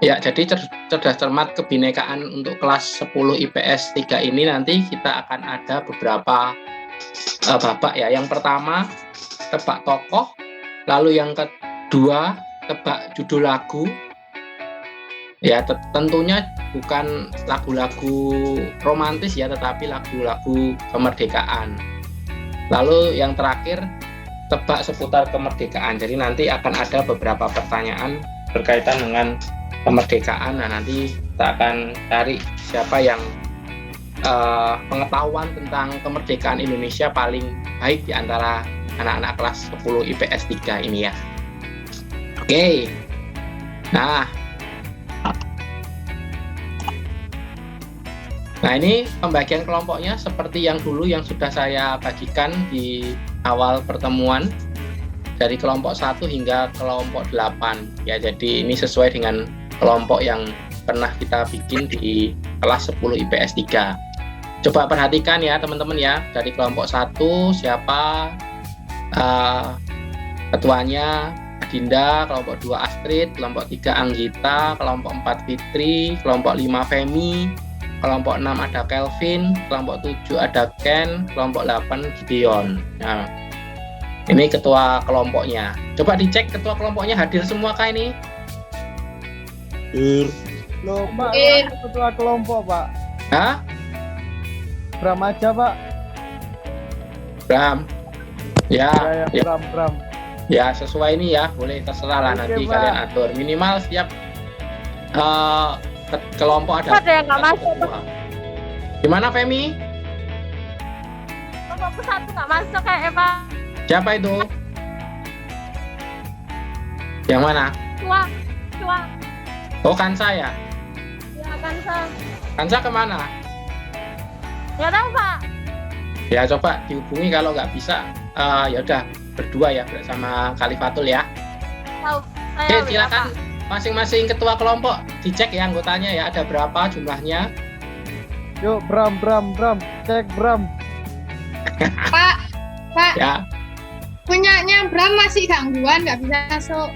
Ya, jadi cerdas cermat kebinekaan untuk kelas 10 IPS 3 ini nanti kita akan ada beberapa babak ya. Yang pertama tebak tokoh, lalu yang kedua tebak judul lagu. Ya, tentunya bukan lagu-lagu romantis ya, tetapi lagu-lagu kemerdekaan. Lalu yang terakhir tebak seputar kemerdekaan. Jadi nanti akan ada beberapa pertanyaan berkaitan dengan kemerdekaan. Nah, nanti kita akan cari siapa yang pengetahuan tentang kemerdekaan Indonesia paling baik di antara anak-anak kelas 10 IPS 3 ini ya. Oke. Nah, ini pembagian kelompoknya seperti yang dulu yang sudah saya bagikan di awal pertemuan, dari kelompok 1 hingga kelompok 8 ya. Jadi ini sesuai dengan kelompok yang pernah kita bikin di kelas 10 IPS 3. Coba perhatikan ya teman-teman ya, dari kelompok 1 siapa ketuanya Adinda, kelompok 2 Astrid, kelompok 3 Anggita, kelompok 4 Fitri, kelompok 5 Femi, kelompok 6 ada Kelvin, kelompok 7 ada Ken, kelompok 8 Gideon. Nah, ini ketua kelompoknya. Coba dicek ketua kelompoknya hadir semua kah ini? Loh, Pak, ketua kelompok, Pak. Hah? Bram aja, Pak. Bram. Ya. Bram. Ya, sesuai ini ya, boleh terserah lah. Oke, nanti Pak, kalian atur. Minimal setiap kelompok ada yang nggak masuk. Gimana, Femi? Kelompok 1 nggak masuk kayak Pak. Siapa itu? Yang mana? Tua. Oh, Kansa ya? Ya, Kansa. Kansa kemana? Nggak tahu, Pak. Ya, coba dihubungi, kalau nggak bisa, ya udah berdua ya bersama Khalifatul ya. Tahu. Oke, silakan masing-masing ketua kelompok dicek ya anggotanya ya, ada berapa jumlahnya. Yuk, Bram, cek Bram. Pak. Ya. Punyanya Bram masih gangguan, nggak bisa masuk.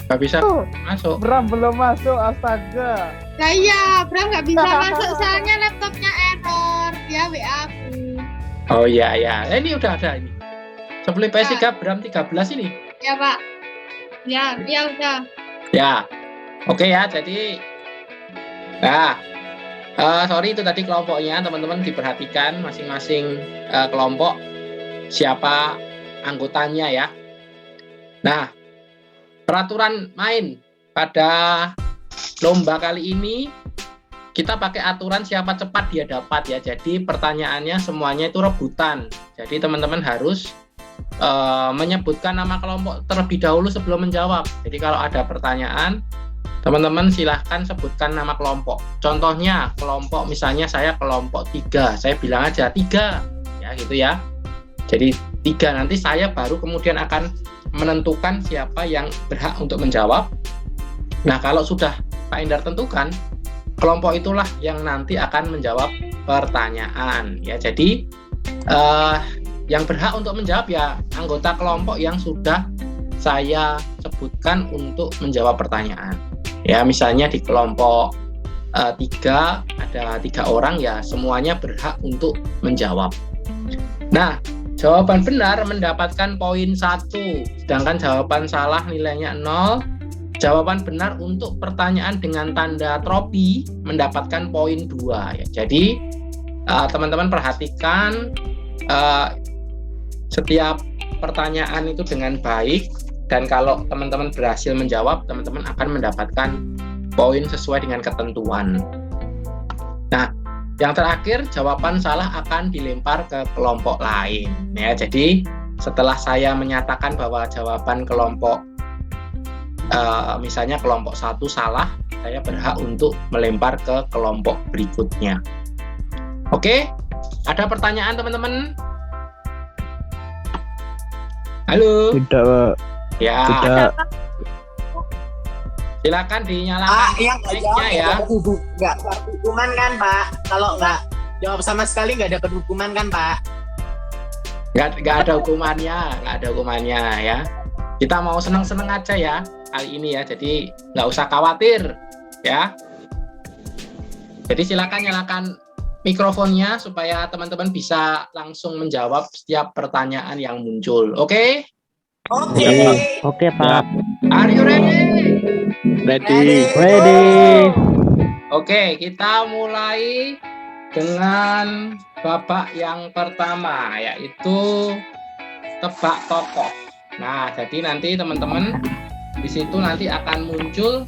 Nggak bisa masuk. Bram belum masuk, astaga. Nah iya, Bram nggak bisa masuk soalnya laptopnya error. Dia WA aku. Oh iya ya, ini udah ada ini. Sebelum PS3 Bram 13 ini. Ya Pak. Ya udah. Ya, oke ya. Jadi, sorry itu tadi kelompoknya, teman-teman diperhatikan masing-masing kelompok siapa anggotanya ya. Nah, peraturan main pada lomba kali ini kita pakai aturan siapa cepat dia dapat ya. Jadi pertanyaannya semuanya itu rebutan. Jadi teman-teman harus menyebutkan nama kelompok terlebih dahulu sebelum menjawab. Jadi kalau ada pertanyaan, teman-teman silahkan sebutkan nama kelompok. Contohnya kelompok, misalnya saya kelompok 3, saya bilang aja 3 ya gitu ya. Jadi 3, nanti saya baru kemudian akan menentukan siapa yang berhak untuk menjawab. Nah, kalau sudah Pak Endar tentukan, kelompok itulah yang nanti akan menjawab pertanyaan ya. Jadi yang berhak untuk menjawab ya anggota kelompok yang sudah saya sebutkan untuk menjawab pertanyaan. Ya, misalnya di kelompok 3 ada 3 orang ya, semuanya berhak untuk menjawab. Nah, jawaban benar mendapatkan poin 1, sedangkan jawaban salah nilainya 0. Jawaban benar untuk pertanyaan dengan tanda tropi mendapatkan poin 2 ya. Jadi teman-teman perhatikan setiap pertanyaan itu dengan baik, dan kalau teman-teman berhasil menjawab, teman-teman akan mendapatkan poin sesuai dengan ketentuan. Nah, yang terakhir, jawaban salah akan dilempar ke kelompok lain ya. Jadi setelah saya menyatakan bahwa jawaban kelompok misalnya kelompok 1 salah, saya berhak untuk melempar ke kelompok berikutnya. Oke, ada pertanyaan teman-teman? Halo? Tidak, Pak. Ya. Tidak. Silakan dinyalakan mic-nya ya. Nggak dapat hukuman kan, Pak? Kalau nggak jawab sama sekali nggak dapat hukuman kan, Pak? Nggak ada hukumannya ya. Kita mau seneng-seneng aja ya. kali ini ya. Jadi nggak usah khawatir ya. Jadi silakan nyalakan mikrofonnya supaya teman-teman bisa langsung menjawab setiap pertanyaan yang muncul. Oke? Oke, Pak. Are you ready? Ready. Oke, kita mulai dengan babak yang pertama, yaitu tebak tokoh. Nah, jadi nanti teman-teman di situ nanti akan muncul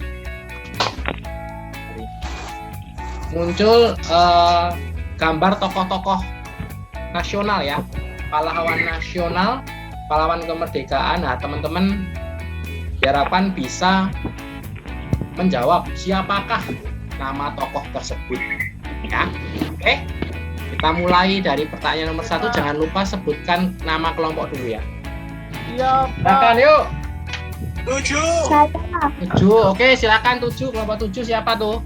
gambar tokoh-tokoh nasional ya, pahlawan nasional, pahlawan kemerdekaan. Nah, teman-teman diharapkan bisa menjawab siapakah nama tokoh tersebut ya. Oke, kita mulai dari pertanyaan nomor 1. Jangan lupa sebutkan nama kelompok dulu ya. Siap, Silakan yuk. 7. 7. Oke, silakan 7. Kelompok 7 siapa tuh?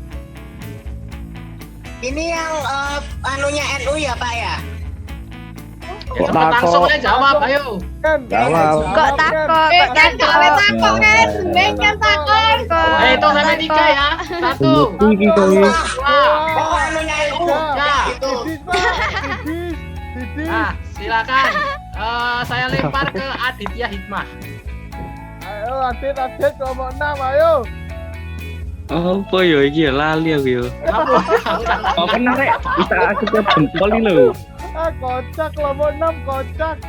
Ini yang anunya NU ya Pak ya? Ya, cepet langsung aja jawab, ayo. Jawab. Kok takut? Kan sampai takut kan, kan takut. Itu sampai 3 ya. 1, 2. Oh anunya NU. Ya. Itu. Didi. Nah, silakan. Saya lempar ke Aditya Hikmah. Ayo, Adit, kelompok 6, ayo. Apa ya iki ya lali aku ya. Apa rek? Bisa aku ke jempol iki lho. Kocak, kelompok 6, kocak.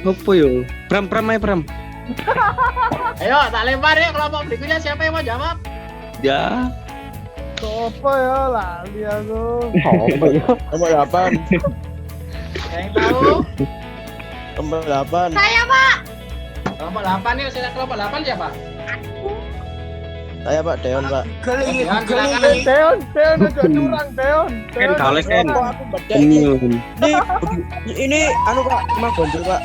Apa ya? Pram ae Pram. Ayo, tak lempar yuk kelompok berikutnya. Siapa yang mau jawab? Ya. Apa ya, lali aku. Apa ya? Nomor 8. Yang tahu? Nomor 8. Saya Pak. Kelompok 8 yuk, silakan kelompok 8 siapa? Saya Pak Deon, Pak. Silakan. Deon, aja curang, Deon. Ken kalek Ken. Kok aku baca Ini. ini anu Pak, Imam Bonjol, Pak.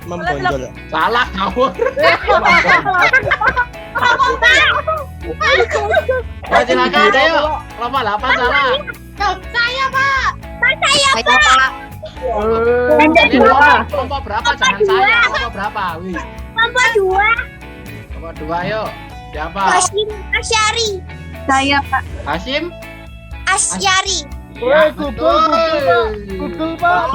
Imam Bonjol. Salah ngawur. Ya, silakan ayo. Kelompok 8 salah. Saya Pak. Ini kelompok berapa? Jangan saya. Kelompok berapa? Wih. Nomor 2. Kelompok 2 yuk. Siapa? Hasyim Asyari. Saya Pak. Hasyim? Asyari. Woi, betul. Google, Pak.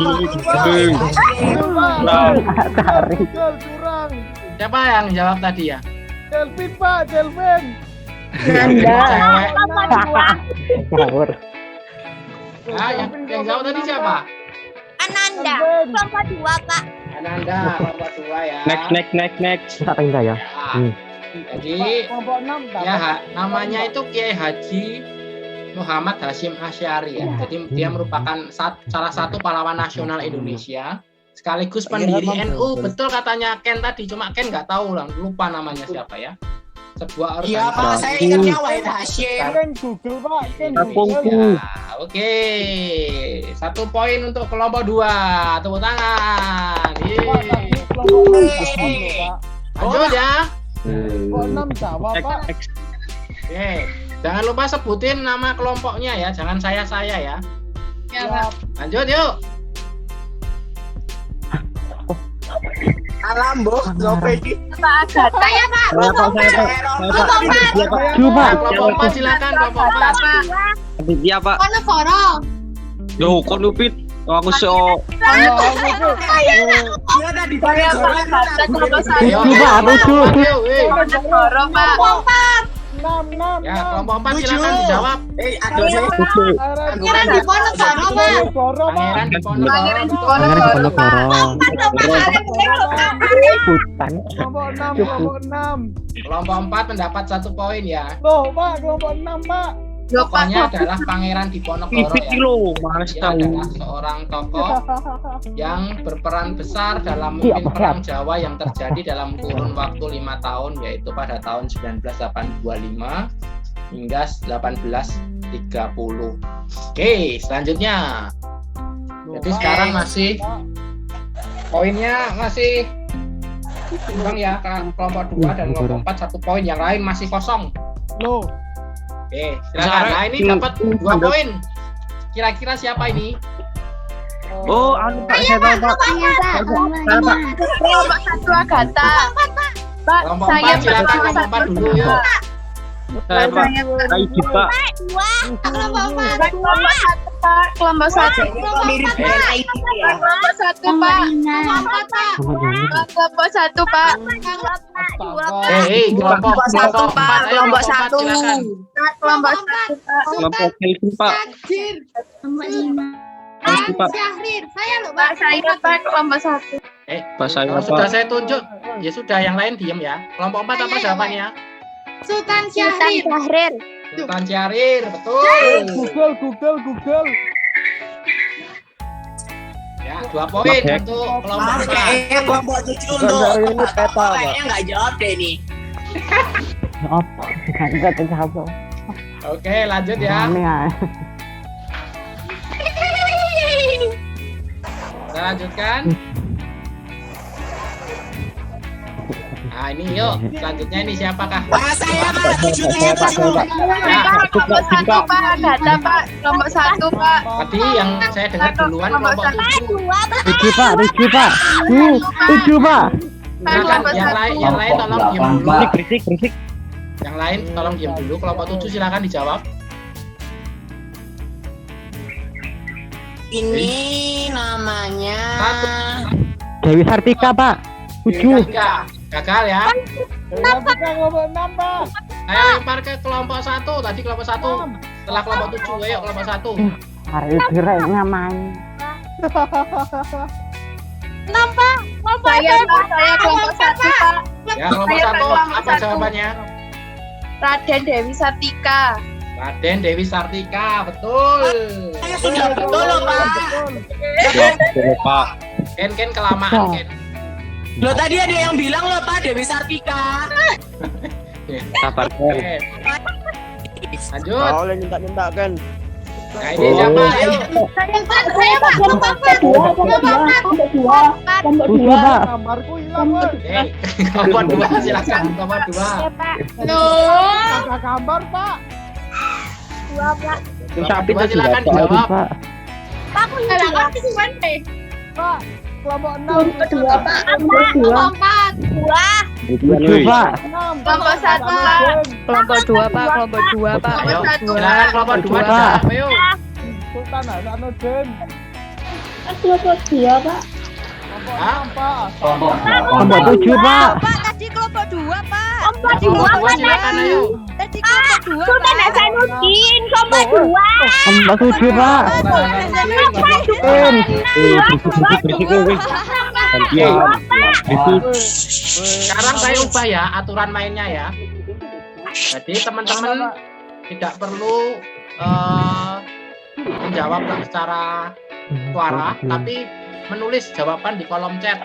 Google, curang. Siapa yang jawab tadi ya? Delvin, Pak, Delvin. Cewek. Ngawur. Nah, yang jawab tadi siapa? Ananda. Kelompok 2 Pak. Ananda, kelompok 2 ya. Next. Tak tinggal ya. Nah, jadi Kelompok 6, ya namanya itu Kiai Haji Muhammad Hasyim Asyari ya. Jadi dia merupakan salah satu pahlawan nasional Indonesia sekaligus pendiri NU. Betul katanya Ken tadi, cuma Ken nggak tahu lah, lupa namanya siapa ya. Sebuah Iya Pak, organisasi. saya ingatnya Wahid Hasyim. Ken Google, Pak. Ken Kampungku. Google. Ya, oke. 1 poin untuk kelompok 2. Tepuk tangan. Pak, Yeay. tadi kelompok 6 jawab loh, Pak. Lanjut ya. Kelompok 6 jawab, Pak. Oke. Jangan lupa sebutin nama kelompoknya ya, jangan saya ya. Ya Pak. Lanjut yuk. Alambo, Lopedi. Saya Pak. Kelompok 4. Coba. Kelompok 4 silakan kelompok 4. Iya Pak. Ponorogo. Yo kon lupit. Aku so. Dia tadi Saya Pak. Ayo, Coba, kelompok 4 yuk, weh. Ponorogo Pak. Kelompok 4. 6. Ya, kelompok 4 silakan dijawab. Aduh saya. Pangeran di Ponorogo Pak. Pangeran di Pangeran di Ponorogo. Hutan. Kelompok 6, kelompok 6. Kelompok 4 mendapat 1 poin ya. Loh, Pak, kelompok 6, Pak. Yo Pak. Tokohnya adalah Pangeran Diponegoro Pipit ya. lo, males Dia tahu. adalah seorang tokoh yang berperan besar dalam memimpin perang Jawa yang terjadi dalam kurun waktu 5 tahun, yaitu pada tahun 1925 hingga 1830. Oke, selanjutnya. Jadi sekarang masih poinnya masih imbang ya, kelompok 2 dan kelompok 4 1 poin, yang lain masih kosong. Loh, Oke, silakan. Nah, ini dapat 2 poin. Kira-kira siapa ini? Oh, anu Pak, saya tahu Pak. Kelompok 1 Agatha. Pak, Kelompok saya 4 silakan kelompok 4 dulu yuk. Saya Pak. Aidi Pak. Kelompok 4. Pak, kelompok 1 Pak, kelompok 1. Mirip dengan IT ya. Kelompok 1 Pak, Kelompok 4 Pak. kelompok 1 Pak. Kelompok Satu, Pak. Ayo, Kelompok 4 1. silakan. Kelompok 1 Pak. Kelompok Kelvin Pak. Tajir. Aidi Pak. Syahrir. Saya loh Pak, saya Pak, kelompok 1. Pak saya Kalau sudah Pak. saya tunjuk, ya sudah yang lain diem ya. Kelompok 4 apa jawabannya? Sultan Syahrir. Sultan Syahrir, betul. Google. Ya, 2 poin untuk kelompok 4. Kayaknya kelompok 7 untuk Dari ini peta, Pak. kayaknya nggak jawab deh nih. Oke, lanjut ya. Kita lanjutkan. Nah, ini yuk. Selanjutnya ini siapakah? Saya Pak, 7 Pak. Kelompok 1 Pak, data Pak. Kelompok 1 Pak. Tadi yang saya dengar duluan kelompok 7. 7 Pak. 7 Pak. Silakan yang lain tolong diam dulu. Berisik. Yang lain tolong diam dulu. Kelompok 7 silakan dijawab. Ini namanya Dewi Sartika Pak. 7. Gagal ya. Kelompok 6 Pak. Saya lempar ke kelompok 1. Tadi kelompok 1. Setelah kelompok 7, ayo kelompok 1. Hari geraknya main. Saya Pak, saya kelompok 1 Pak. Ya, kelompok 1 apa jawabannya? Raden Dewi Sartika. Raden Dewi Sartika, betul. sudah betul loh Pak. Betul Pak. Ken kelamaan Ken. Loh tadi ada yang bilang loh Pak Dewi Sartika. Sabar Ken. Oke. Lanjut. Oleh minta kan. Nah, ini siapa? Ayo. Saya Pak. Kelompok 4. Kelompok 2 Pak. Gambarku hilang, woi. Kelompok 2 silakan. Kelompok 2. Loh. Ada gambar, Pak. Tapi Kelompok 2 silakan dijawab. Pak. Pak, enggak ngerti sih, Wan. Pak, kelompok 6. Kelompok 4. 7 Pak. Kelompok 1 Pak. Kelompok 2 Pak, kelompok 2 Pak. Ayo, Kelompok 1 silakan kelompok 2 dijawab. Ayo. Sultan Hasanuddin. Kelompok 2, Pak. Kelompok Hah? 6, Pak. Kelompok 7 Pak. Pak, tadi kelompok 2, Pak. Kelompok 2 silakan ayo. Tadi kelompok 2, Sultan Pak. Hasanuddin. Kelompok 2. Kelompok 7 Pak. Sekarang saya ubah ya aturan mainnya ya. Jadi teman-teman tidak perlu menjawab secara suara, tapi menulis jawaban di kolom chat.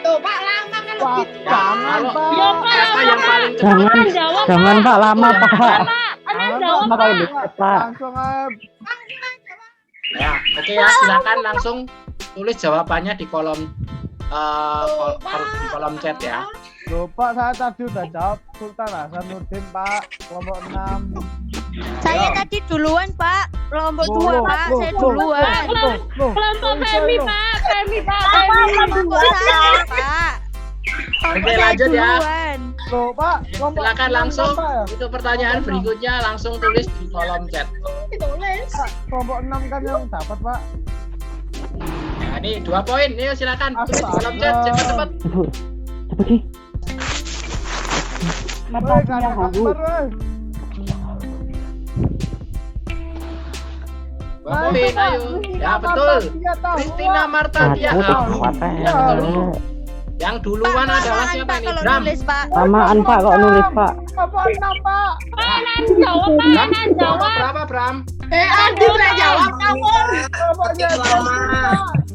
Tuh, Pak, lama kan Pak, lebih. jangan, Kalau Pak. siapa yang paling cepat Jangan Pak, lama Pak. Jangan, Lama kalau Pak. Langsung aja. ya, oke ya, silakan langsung tulis jawabannya di kolom di kolom chat ya. Loh, Pak, saya tadi udah jawab Sultan Hasanuddin, Pak. Kelompok 6. Saya tadi duluan, Pak. Kelompok 2, Pak. Saya duluan. Kelompok Femi, Pak. Kelompok 1, Pak. Oke, lanjut ya. Duluan. Loh, Pak. Kelompok Silakan 6 langsung apa ya? untuk pertanyaan berikutnya langsung tulis di kolom chat. Ditulis. Pak, kelompok 6 kan yang dapat, Pak. Nah, ini 2 poin. Ayo silakan tulis di kolom chat cepat-cepat. Apa sih? Woi, gak ada gambar, woi. 2 poin, ayo. Ya betul. Kristina Martadia. Ya betul. Yang duluan adalah siapa Pak, ini? kalau Bram. nulis, Pak. Samaan Pak kok nulis Pak. Kelompok 6, Pak. Bram, berapa Bram? Adi udah jawab ngawur. Kelompoknya Lama.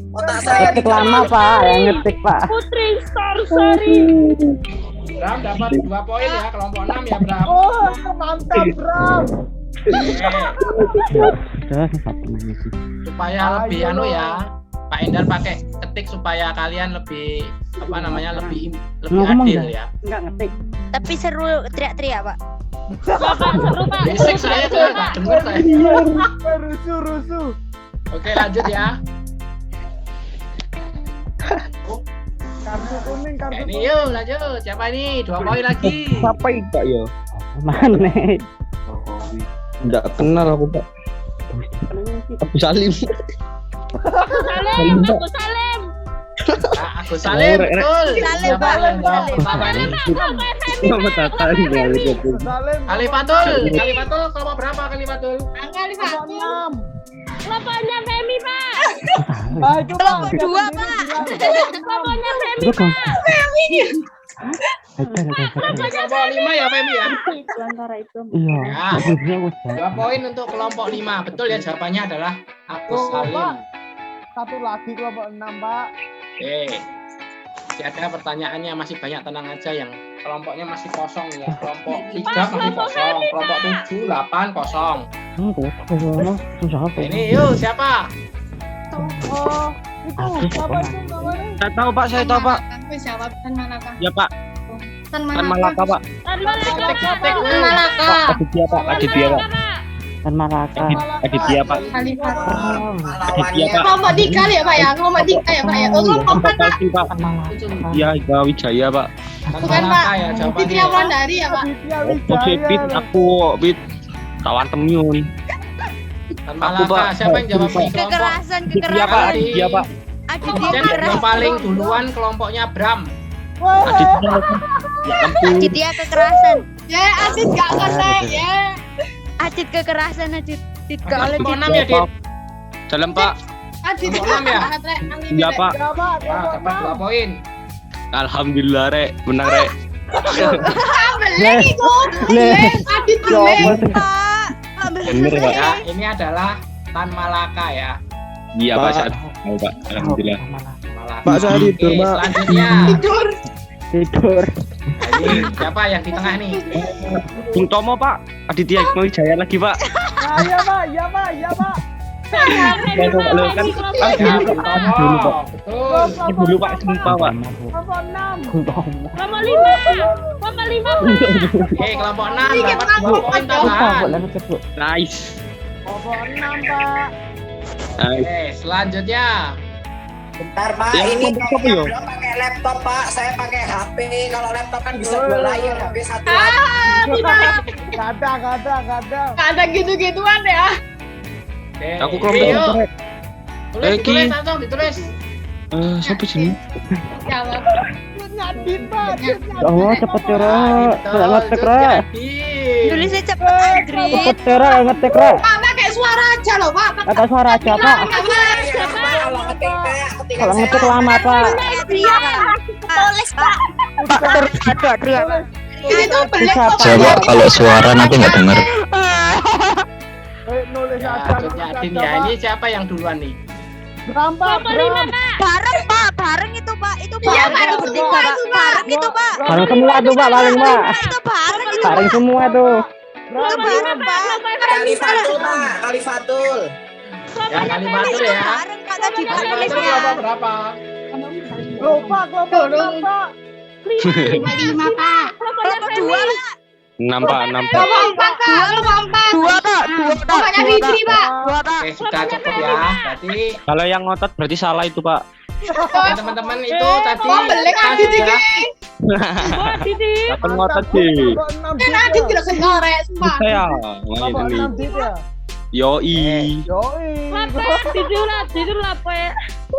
Otak saya Ngetik lama Pak, yang ngetik Pak. Bram dapat 2 poin ya, kelompok 6 ya Bram. Oh, mantap, Bram. Supaya lebih anu ya, Pak Endar pakai ketik supaya kalian lebih lebih adil ya. Enggak ngetik. Tapi seru teriak-teriak, Pak. Basic saya juga nggak dengar saya. Rusuh. Oke lanjut ya. Kartu kuning, kartu Ini kuning. yuk lanjut. Siapa ini? 2 poin lagi. Siapa itu Pak yo? Mana? Enggak kenal aku Pak. Abu Salim. Salim, aku Salim. Nah, Agus Salim, Rek, Rek. betul. Salim, Siapa Pak. yang jawab pertama ini? Nama tatan balik. Salim. Kalifatul. Kalifatul kelompok berapa Kalifatul? Angka Kelompok 1. 6. Kelompoknya Femi, Pak. Ah, itu Kelompok Pak. 2, Pak. Kelompoknya Femi, Pak. Kelompok 5 ya Femi ya? Iya. Ya, 2 poin untuk kelompok 5. Betul ya, jawabannya adalah Agus Salim. Satu lagi kelompok 6, Pak. Oke. Masih ada pertanyaannya, masih banyak, tenang aja, yang kelompoknya masih kosong ya. Kelompok 3 masih kosong, kelompok 7, 8 kosong. Ini yuk siapa? Oh, itu siapa itu namanya? Saya tahu Pak, saya tahu Pak. Wis jawab Tan Malaka. Ya Pak, Tan Tan Malaka. Malaka Pak. Tan Malaka, Pak. Tan Malaka. Aditya Pak, Aditya Pak. Tan Malaka. Aditya Pak. Khalifah. Aditya Pak. Kelompok 3 ya Pak ya? Kelompok 3 ya Pak ya? Oh, kelompok 4 Pak. Pak. Iya, Ika Wijaya Pak. Tan Bukan Malaka Pak. ya jawabannya. Fitri Wulandari ya Pak? Aditya Oke, Wijaya. Pit, aku Pit. Tawan temyun. Tan Aku, Pak. Malaka, siapa yang jawab ini kelompok? Kekerasan, Iya Pak, kekerasan. Aditya Pak. Aditya Cek kekerasan. yang paling duluan kelompoknya Bram. Aditya. Ya ampun. Aditya kekerasan. Ya, Asit gak kena ya. Adit kekerasan, Adit. Adit gak oleh Kelompok di- 6 ya, Dit? Dalam Pak. Asit Kelompok 6 ya? Iya Pak. Ya, Pak. Nah, dapat 2 poin. Alhamdulillah Rek, menang Rek. Beleng itu. Beleng. Adit beleng. Pak. Bener Pak. Ya, ini adalah Tan Malaka ya. Iya Pak. Pak, saat tahu Pak. Alhamdulillah. Malaka. Pak, saya tidur, Oke, Pak. selanjutnya. Tidur. Tidur. Nah, ini siapa yang di tengah nih? Bung Tomo Pak. Aditya Wijaya lagi Pak. Ah, iya, Pak. Iya, Pak. Iya, Pak. Masuk Pak, kan. Ah, Ya, dulu Bung Pak. Tomo. Dulu Pak. Betul. Ini dulu Pak, sumpah Pak. Kelompok 6. Kelompok 5. Kelompok 5, Pak. Oke, kelompok 6 dapat 2 poin tambahan. Nice. Kelompok 6, Pak. Nice. Oke, selanjutnya. Bentar Pak, Ya, ini kelompok apa, yo? Bro pakai laptop Pak, saya pakai HP. Kalau laptop kan bisa 2 layar, HP 1 Ah, layar. tidak. Gak ada, gak ada, gak ada. Gak ada gitu-gituan ya. Oke, Aku ini kelompok yuk. Rek. Tulis, Eki. ditulis langsung, ditulis. Siapa sini? Jawab. Nyadin, Pak. Oh, cepet Nah, Cera. ini Nggak betul, ngetek, Jut Rek. Yadin. Tulisnya cepet, Adrit. Cepet Cera, ngetek Rek. Pak, pakai suara aja loh Pak. Kata suara aja, Pak. Kalau ngetik kayak ketika Kalau saya ngetek lama, Pak. Adria, Pak. Tulis, Pak. Pak, ada Adria, Pak. Itu beleng Bisa, kok. Pak. Coba kalau suara nanti nggak dengar. Nulis Ya, aja, Jut nulis Yadin aja, ya. Pak. Ini siapa yang duluan nih? Bram, Pak. Kelompok 5, Bram. Pak. Bareng, Pak. Bareng itu, Pak. Itu Iya, bareng. bareng Itu semua bertiga, itu, Pak. Bareng itu, Pak. Bareng semua tuh, Pak, paling, Pak. Itu bareng itu. Bareng semua tuh. Itu bareng, Pak. Kalifatul Pak, Kalifatul. Ya, Kalifatul ya. Bareng, Pak. Tadi Pak Kalifatul tulisnya. kelompok berapa? Lupa, kelompok 6, Pak. 5 Pak. Kelompok 2, Pak. 6 Pak, 6 Pak. Kelompok 4 Pak. Kelompok 4. 2, Pak. 2, Pak. Kelompoknya Fitri Pak. 2, Pak. Oke, sudah cukup ya. Berarti Kalau yang ngotot berarti salah itu Pak. ya, teman-teman itu tadi Oh, beleng kita Adit sudah iki. Dapat ngotot sih. Kelompok 6 Kan Adit tidak kenal rek, sumpah. Saya. Kelompok Main 6 ini. dit ya. Yoi. Yoi.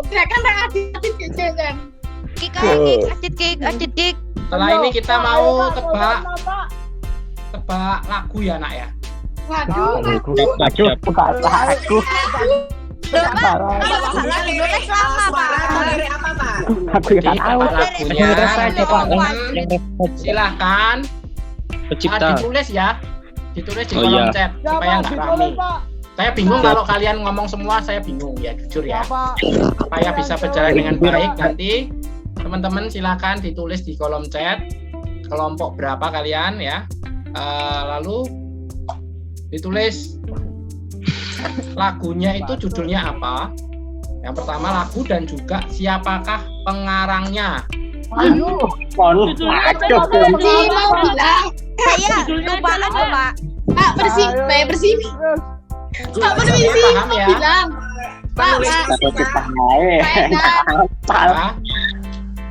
Ya kan rek Adit kecil kan. Kik, Adit, Kik. Adit, Kik. setelah ini kita Pak, mau Pak, tebak kelompok 6, Pak. tebak lagu ya nak ya. Waduh. Aduh, bukan aku. Loh, Pak. Kalau salah nulis lama, Pak. Suara dari apa Pak? Aku Jadi yang tahu. tebak lagunya Yang nanti Pak. teman-teman silahkan Pencipta. ditulis ya, ditulis di Oh, kolom iya. chat Ya, supaya Pak, nggak ditulis, rame. Pak. Saya bingung kalau kalian ngomong semua, saya bingung ya jujur Ya, ya. Pak. Supaya bisa berjalan dengan baik nanti teman-teman silakan ditulis di kolom chat kelompok berapa kalian ya. Lalu ditulis lagunya itu judulnya apa. Yang pertama lagu dan juga siapakah pengarangnya. Aduh. Fitri mau bilang. Saya lupa aku, Pak. Pak bersih, Pak bersih. Pak bersih. Paham ya? Bilang. Pak, Pak. Pak Endang.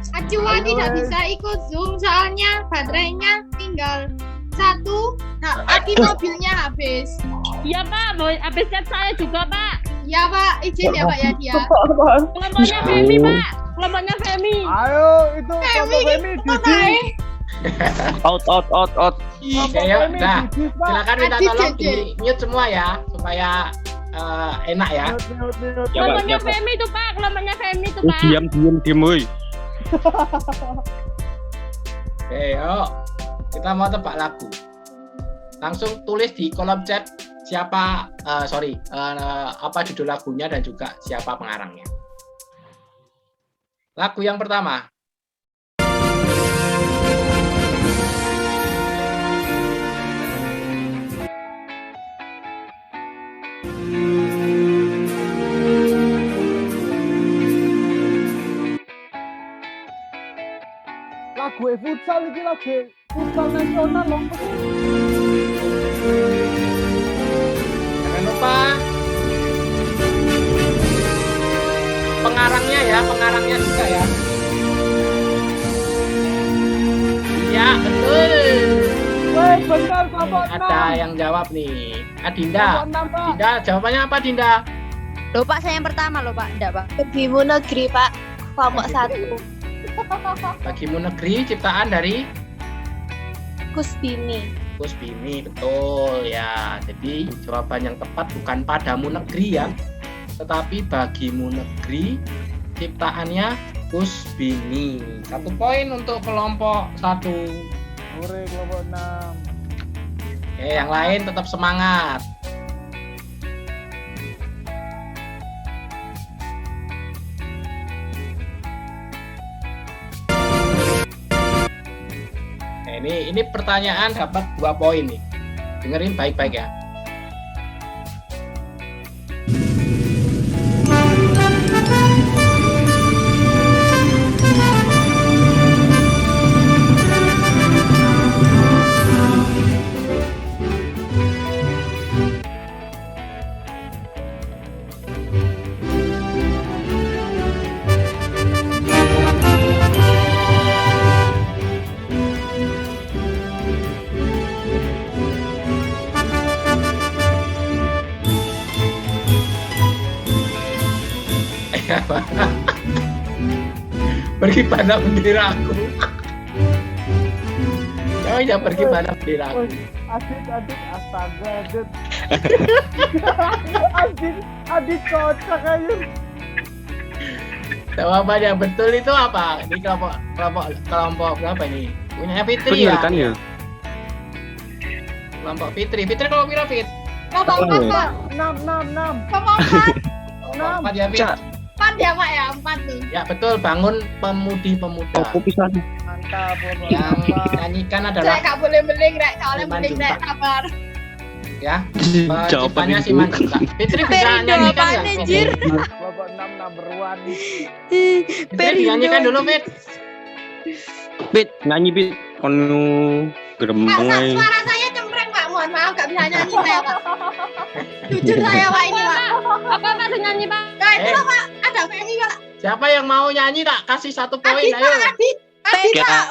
Ya. Acua tidak bisa ikut Zoom soalnya baterainya tinggal 1. Nah, Adi mobilnya habis. Iya Pak, mau habis chat saya juga Pak. Ya Pak, izin ya Pak ya dia. Kelompoknya Femi Pak, kelompoknya Femi. Ayo itu Bapak Femi Didi. Out. Oke, yuk. Nah, silakan minta Adi tolong Jeje. di mute semua ya supaya enak ya. Kelompoknya Femi tuh Pak, kelompoknya Femi tuh Pak. Diam woi. Oke, yuk. Kita mau tebak lagu. Langsung tulis di kolom chat siapa apa judul lagunya dan juga siapa pengarangnya. Lagu yang pertama. Lagu futsal iki lagu futsal nasional loh. Jangan lupa pengarangnya juga ya. Iya, betul. Weh, benar Bapak Ada yang jawab nih. Adinda. Bapak 6, Pak. Dinda, jawabannya apa Dinda? Loh Pak, saya yang pertama loh Pak, enggak Pak. Bagimu negeri Pak, kelompok 1. Bagimu negeri ciptaan dari Kusbini. Kusbini, betul ya. Jadi jawaban yang tepat bukan padamu negeri ya, tetapi bagimu negeri ciptaannya Kusbini. 1 poin untuk kelompok 1. Hore kelompok 6. Oke, yang lain tetap semangat. Ini pertanyaan dapat 2 poin nih. Dengerin baik-baik ya. Pergi pada benderaku. Oh ya, pergi pada benderaku. Adit astaga Adit kocak aja. Jawaban yang betul itu apa? Di kelompok berapa ini? Punya Fitri Bener ya? kan ya? Kelompok Fitri. Fitri kalau pira Fit? Kelompok 4 Pak. 6. Kelompok 4. 4 ya Fit? 4 ya Pak ya, 4 tuh. Ya betul, bangun pemudi-pemuda. Aku bisa. Mantap kelompok Yang 4. nyanyikan Rek adalah gak boleh beling Rek, soalnya Siman beling Rek Juntak. sabar. ya. Jawaban Ciptanya itu. Siman Juntak. Fitri bisa Perindo nyanyikan apaan, nggak? anjir? Kelompok 6 number 1. Fitri nyanyikan dulu Fit. Bit, nyanyi Bit. Kono Pak, gerembeng ae. suara saya cempreng Pak, mohon maaf gak bisa nyanyi saya Pak. Jujur saya Pak ini Pak. Apa Pak tuh nyanyi Pak? Nah itu loh, Pak, ada Femi Pak. Siapa yang mau nyanyi tak kasih 1 poin, Adit ayo. Pak, Adit. Femi Ya. Pak,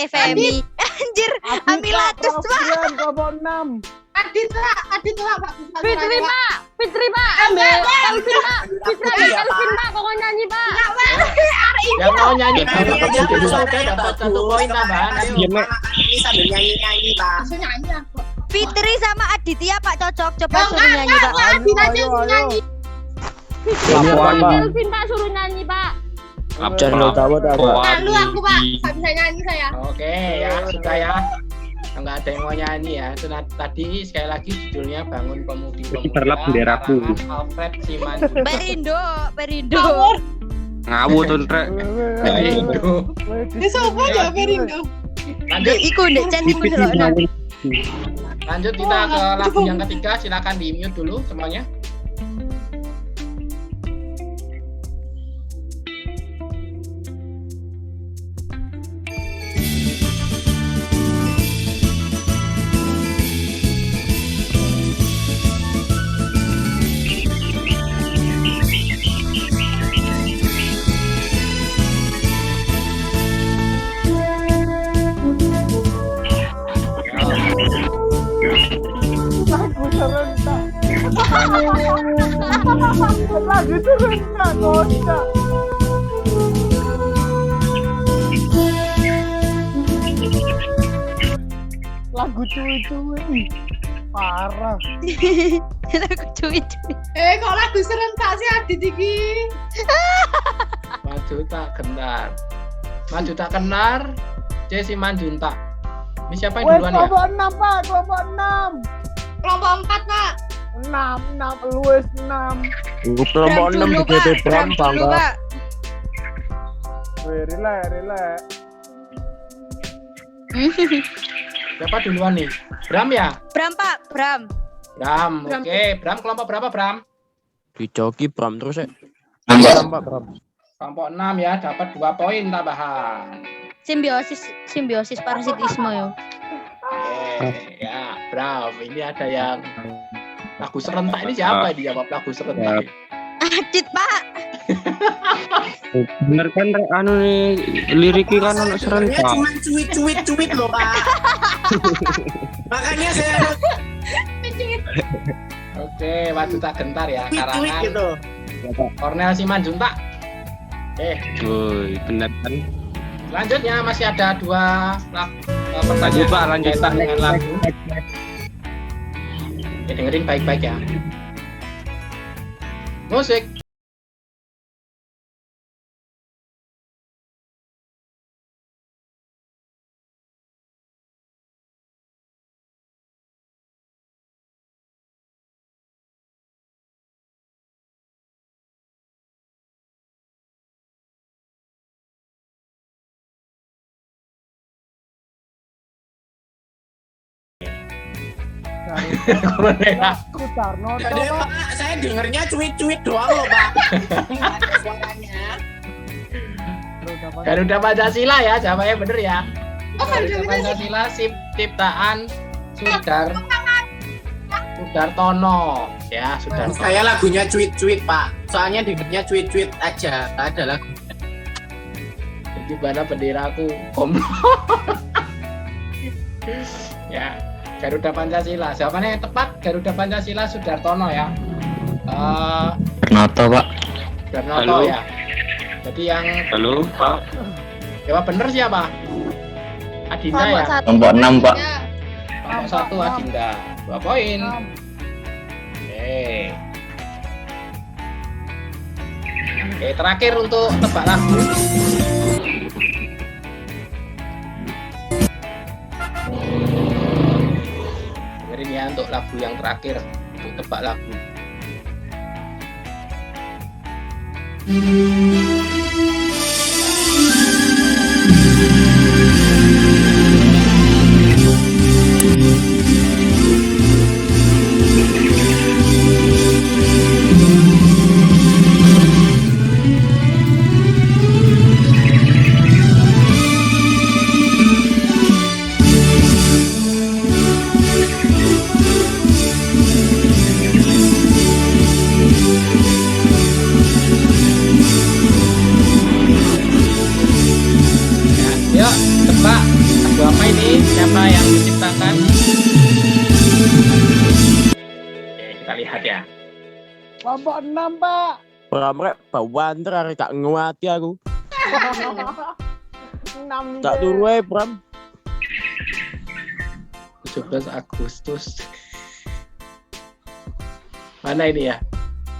Femi. Anjir, Amilatus Pak. Kelompok 6. Adit Pak, Adit Pak, Pak. Bisa Fitri suaranya, Pak, Fitri Pak, ambil Kelvin Pak. Fitri ambil Kelvin Pak, kok nyanyi Pak? Pak, hari ini Yang mau nyanyi Ya, dulu ya, dulu ya, saja ya, dapat 1 bagus. poin tambahan, ayo. Iya, Nek. Ini sambil nyanyi-nyanyi, Pak. bisa nyanyi aku. Fitri sama Aditya Pak cocok, coba Enggak, suruh nyanyi Pak. enggak, Adit aja Ayo, yang ayo. nyanyi. Laporan. Kelvin Pak suruh nyanyi Pak. Channel Dawet apa? Malu aku Pak, gak bisa nyanyi saya. Oke ya, sudah ya. Enggak ada yang mau nyanyi ya. Itu tadi sekali lagi judulnya Bangun Pemudi Kibarlah benderaku. karangan Alfred Simanjuntak. Perindo. Ngawur tuh Rek. Perindo. Ini sopo ya Perindo? Lanjut, Iku ndek chat iku delokno. lanjut kita ke lagu yang ketiga. Silakan di mute dulu semuanya. serentak. Lagu serentak kocak. Lagu cuy-cuy. Parah. Lagu cuy-cuy. Kok lagu serentak sih Adit iki? Maju tak kenal. Maju tak kenal. Jesse Manjuntak. Ini siapa yang Wes duluan ya? kelompok 6 Pak, kelompok 6. Kelompok 4 Pak. 6 lu wes 6. Kelompok 6 di DP Bram bangga. Pak. Weh, relax. Siapa duluan nih? Bram ya? Bram Pak, Bram. Bram, oke. Bram kelompok berapa Bram? Dijoki Bram terus ya. Nambah. Kelompok 6 ya, dapat 2 poin tambahan. Simbiosis parasitisme yo. Oke, ya Bram. Ini ada yang lagu serentak ini siapa yang jawab lagu serentak? Adit Pak. Bener kan anu nih liriknya kan anak Sebenarnya serentak. cuma cuit loh Pak. Makanya saya Oke, Maju tak gentar ya, cuit karangan gitu. Cornel Simanjuntak. Woi, bener kan? Selanjutnya masih ada 2 pertanyaan. Lanjut Pak, lanjut Pak. kaitan dengan lagu. Oke, dengerin baik-baik ya. Musik. Aku Tarno Gak ada Pak, saya dengernya cuit doang loh Pak. Nggak ada suaranya. Garuda Pancasila ya, jawabannya bener ya. Garuda Garuda Pancasila ciptaan Sudartono ya, Sudartono. Saya lagunya cuit Pak. Soalnya dengernya cuit aja, gak ada lagu. Gimana benderaku komplot. Ya, Garuda Pancasila. Jawabannya yang tepat Garuda Pancasila Sudartono ya. Bernoto Pak. Sudarnoto Halo. ya. Jadi yang Halo Pak. jawab bener siapa? Adinda ya. Kelompok 6 Pak. Kelompok 1 Adinda. 2 poin. Oke, terakhir untuk tebak lagu. Dengerin ya untuk lagu yang terakhir untuk tebak lagu. Ya, yuk tebak lagu apa ini? Siapa yang menciptakan? Oke, kita lihat ya. kelompok 6 Pak. Bram rek bawan terare gak nguati aku. 6 Tak turu ae Bram. 17 Agustus. Mana ini ya?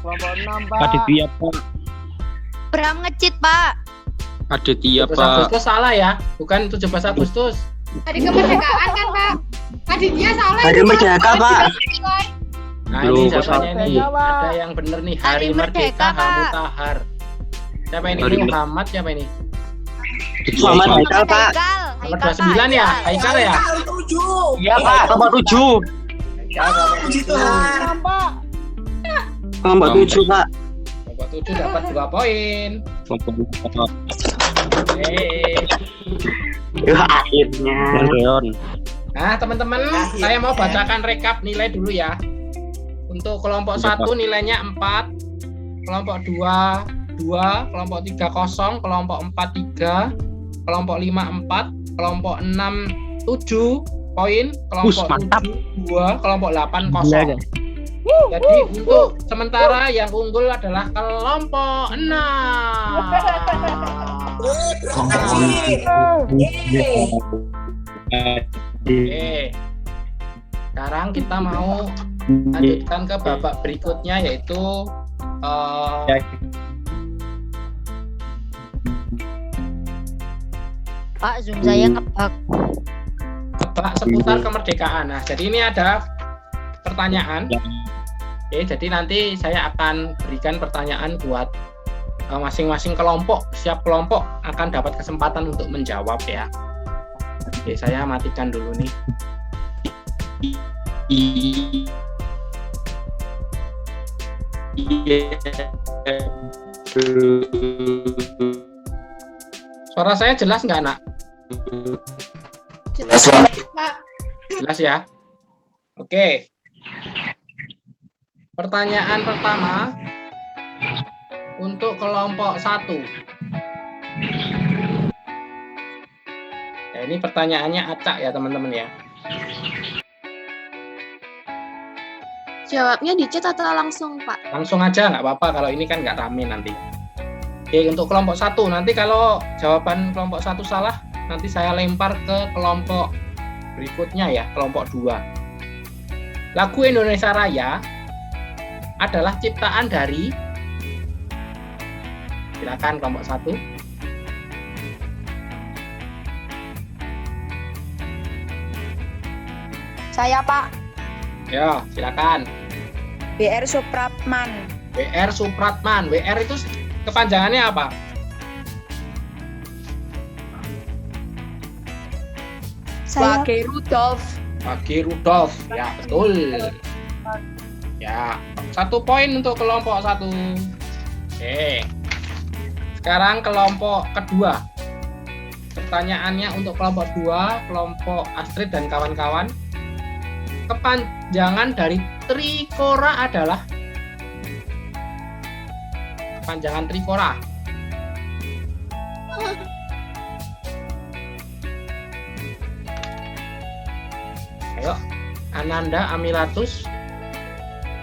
kelompok 6 Pak. Aditya Pak. Bram ngecit Pak. Aditya 17 Pak. Agustus salah ya, bukan 17 Agustus. Hari kemerdekaan kan Pak? Aditya salah. Hari Merdeka, Pak. Nah Belum, ini jawabannya nih, Pak. ada yang bener nih. Hari Hari Merdeka Merdeka, Pak. Hamutahar. Siapa ini? Hari Ini Mer- Muhammad siapa ini? Muhammad Pak. Haikal, Pak. Nomor 29 ya, Haikal ya? Haikal 7. Iya Pak, nomor 7. Puji Tuhan. 6 Pak. Nomor 7 Pak. Nomor 7 dapat 2 poin. Akhirnya. Leon. Nah teman-teman, saya mau bacakan rekap nilai dulu ya. Untuk kelompok 1 nilainya 4, kelompok 2 2, kelompok 3 0, kelompok 4 3, kelompok 5 4, kelompok 6 7, poin, kelompok mantap. 7 2, kelompok 8 kosong. Jadi untuk sementara yang unggul adalah kelompok 6. Oke. Sekarang kita mau lanjutkan ke babak berikutnya yaitu Pak, Zoom saya ngebug. tebak seputar kemerdekaan. Nah, jadi ini ada pertanyaan. Oke, jadi nanti saya akan berikan pertanyaan buat masing-masing kelompok. Setiap kelompok akan dapat kesempatan untuk menjawab ya. Oke, saya matikan dulu nih. Suara saya jelas nggak, Nak? Jelas lah. Pak. Jelas ya? Oke. Pertanyaan pertama untuk kelompok 1. Ya, ini pertanyaannya acak ya teman-teman ya. Jawabnya di chat atau langsung, Pak? Langsung aja nggak apa-apa kalau ini kan nggak rame nanti. Oke, untuk kelompok 1 nanti kalau jawaban kelompok 1 salah nanti saya lempar ke kelompok berikutnya ya, kelompok 2. Lagu Indonesia Raya adalah ciptaan dari, silakan kelompok 1. Saya, Pak. Ya, silakan. BR Supratman. WR Supratman. WR itu kepanjangannya apa? Wage Rudolf. Wage Rudolf. Ya, betul. Ya, 1 poin untuk kelompok 1. Oke. Sekarang kelompok kedua. Pertanyaannya untuk kelompok 2, kelompok Astrid dan kawan-kawan. Kepanjangan dari trikora adalah? Kepanjangan trikora. Ayo, Ananda, Amilatus,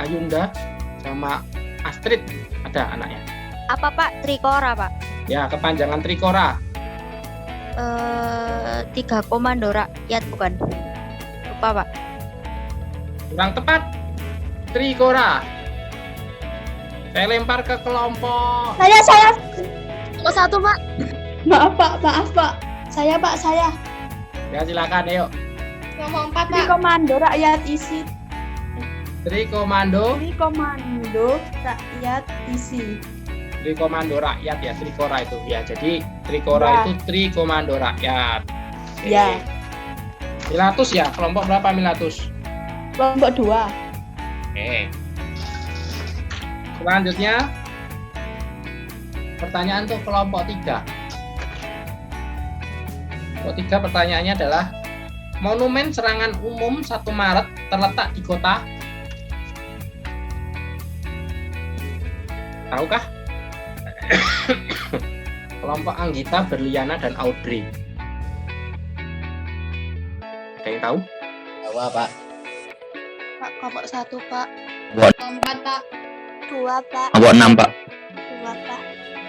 Ayunda, sama Astrid. Ada anaknya. Apa, Pak? Trikora, Pak? Ya, kepanjangan trikora. 3 komando rakyat, bukan? Lupa, Pak. Kurang tepat. Trikora. Saya lempar ke kelompok. Saya. Kelompok 1, Pak. Maaf, Pak. Saya. Ya, silakan, ayo. Kelompok 4, Pak. Komando rakyat isi. Trikomando. Komando rakyat isi. Trikomando rakyat ya, trikora itu. Ya, jadi trikora itu trikomando rakyat. Oke. Ya. Milatus ya, kelompok berapa Milatus? Kelompok 2. Oke. Selanjutnya pertanyaan untuk kelompok 3. Kelompok 3 pertanyaannya adalah monumen serangan umum 1 Maret terletak di kota. Tahukah? Kelompok Anggita, Berliana, dan Audrey. Ada yang tahu? Tahu Pak. Pak, kelompok 1, Pak. Kelompok 4, Pak. 2, Pak. Kelompok 6, Pak. 2, Pak.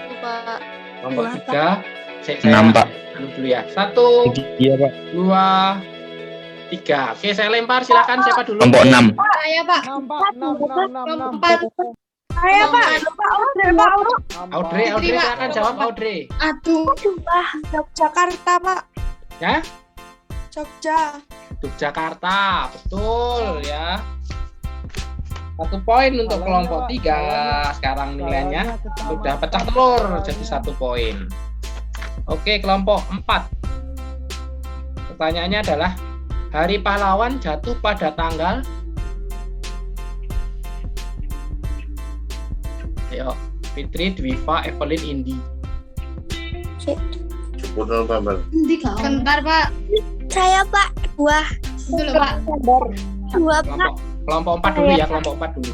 2. Kelompok 3. Saya 6, Pak. dulu ya. 1, Iya, Pak. 2, 3. Oke, saya lempar. Silakan siapa dulu? Kelompok 6. Saya, Pak. 6. Kelompok 4. Saya, Pak. Audrey, Terima. silakan jawab Audrey. Aduh. Yogyakarta, Pak. Ya? Jogja. Yogyakarta, betul ya. 1 poin untuk kelompok 3. Sekarang nilainya sudah pecah telur jadi 1 poin. Oke, kelompok 4. Pertanyaannya adalah Hari Pahlawan jatuh pada tanggal. Ayo, Fitri, Dwiva, Evelyn, Indi. Bentar, Pak. Saya, Pak. 2. Dulu, Pak. 2, Pak. Kelompok 4 dulu ya, kelompok 4 dulu.